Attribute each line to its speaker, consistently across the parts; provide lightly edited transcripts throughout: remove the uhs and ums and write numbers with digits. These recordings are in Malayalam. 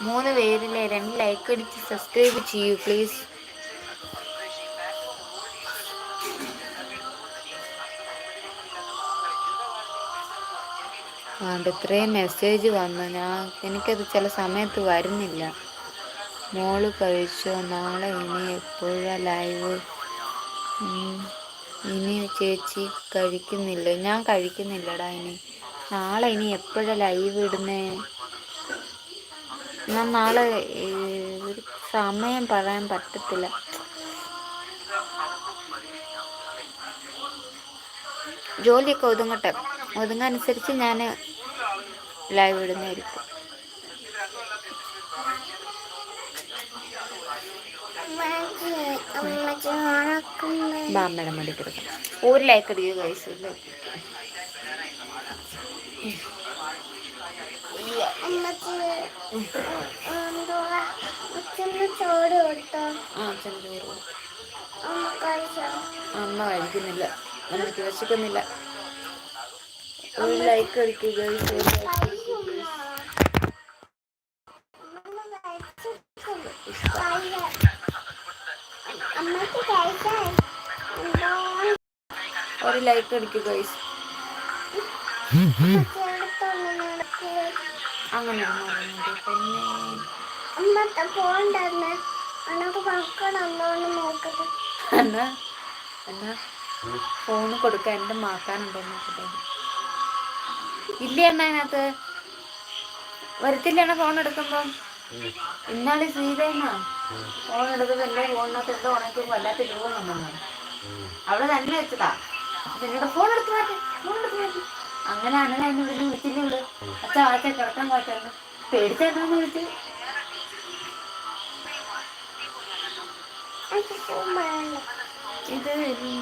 Speaker 1: 3 പേരിലെ 2 ലൈക്ക് അടിച്ച് സബ്സ്ക്രൈബ് ചെയ്യൂ പ്ലീസ്. ഇത്രയും മെസ്സേജ് വന്നു. എനിക്കത് ചില സമയത്ത് വരുന്നില്ല. മോള് കഴിച്ചോ? നാളെ ഇനി എപ്പോഴാ ലൈവ്? ഇനി ചേച്ചി കഴിക്കുന്നില്ല. ഞാൻ കഴിക്കുന്നില്ലടാ ഇനി. നാളെ ഇനി എപ്പോഴാ ലൈവ് ഇടുന്നേ? ഞാൻ നാളെ ഒരു സമയം പറയാൻ പറ്റത്തില്ല. ജോലിയൊക്കെ ഒതുങ്ങട്ടെ. ഒതുങ്ങനുസരിച്ച് ഞാൻ ലൈവ് ഇടുന്നതായിരിക്കും. അമ്മയുടെ മടി കിടക്കും. ഒരു ലൈക്ക് അടിക്കുക ഗൈസ്. അമ്മ കഴിക്കുന്നില്ല. നമുക്ക് വിശക്കുന്നില്ല. ഒരു ലൈക്ക് അടിക്കുക ഗൈസ്. ഒരു ലൈക്ക് അടിക്കുക ഗൈസ്. അങ്ങനെ ഫോണ് കൊടുക്കാൻ എൻ്റെ മാക്കാനുണ്ടോ നോക്കട്ടെ. ഇല്ല എണ്ണ അതിനകത്ത് വരത്തില്ലാണ് ഫോൺ എടുക്കുമ്പം. ഇന്നാളി ശ്രീതേന ഫോൺ എടുക്കുമ്പോൾ എൻ്റെ ഫോണിനകത്ത് എന്തോ ഉണക്കുമ്പോൾ വല്ലാത്ത രൂപം വന്നു. അവിടെ തന്നെ വെച്ചതാ. എന്നോട് ഫോൺ എടുത്ത് മാറ്റി. അങ്ങനെ അണ്ണനെ അതിന് ഇവിടെ വിളിച്ചില്ല. ഇവിടെ അച്ഛാ കിടക്കാൻ പാറ്റായിരുന്നു. പേടിച്ചെന്താന്ന് വിളിച്ച്. ഇത്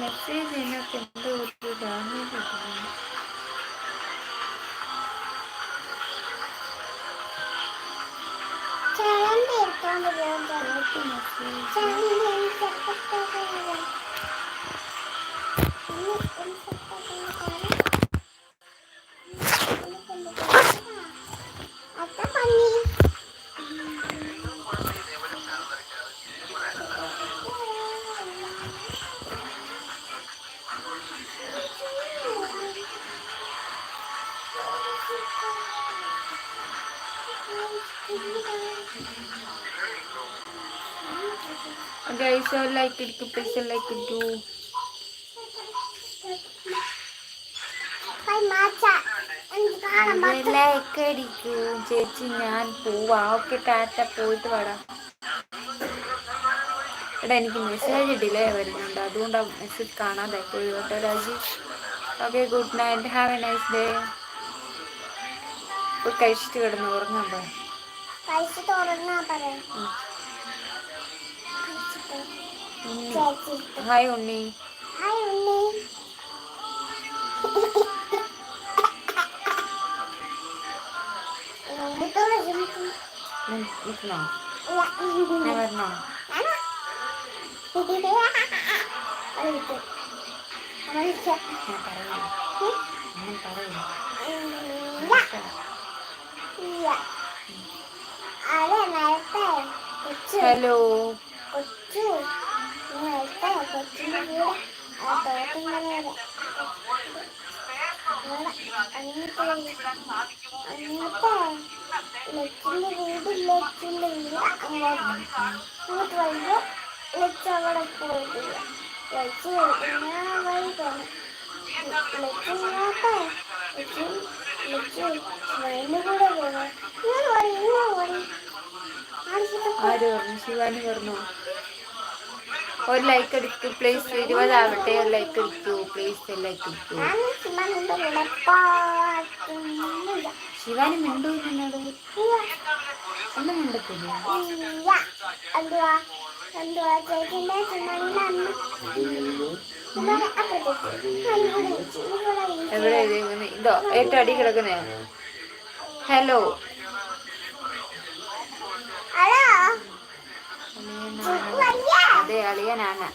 Speaker 1: മെസ്സേജ് ഇതിനകത്ത് എന്തോ ഒരു ഡാമേജ് കിട്ടുന്നു. Guys, like it, please like it too. Like അടിക്കൂ ചേച്ചി. ഞാൻ പോവാ. ഓക്കെ ടാറ്റ. പോയിട്ട് വരാം. എടാ എനിക്ക് മെസ്സേജ് ഡിലേ വരുന്നുണ്ട്. അതുകൊണ്ടാണ് മെസ്സേജ് കാണാതെ പോയി കേട്ടോ രാജി. Okay good night. Have A nice day. പോയി കഴിച്ചിട്ട് കിടന്ന് ഉറങ്ങാൻ പറയാം. ഹായ് ഉണ്ണി. നിൽക്കണോ? ഞാൻ വരണോ? ഹലോ. ആര് പറഞ്ഞു? ശിവാനി പറഞ്ഞു. ഒരു ലൈക്ക് അടിക്കൂ പ്ലീസ്. 20 ആവട്ടെ. ഒരു ലൈക്ക് അടിക്കൂ പ്ലീസ്. ലൈക്ക് അടിക്കൂ. ശിവാനി മിണ്ടൂ എന്നോട്. ഒന്നും മിണ്ടത്തില്ല. എവിടെ ഇതോ ഏറ്റവും അടി കിടക്കുന്നേ? ഹലോ. അതെ അളിയനാണ്.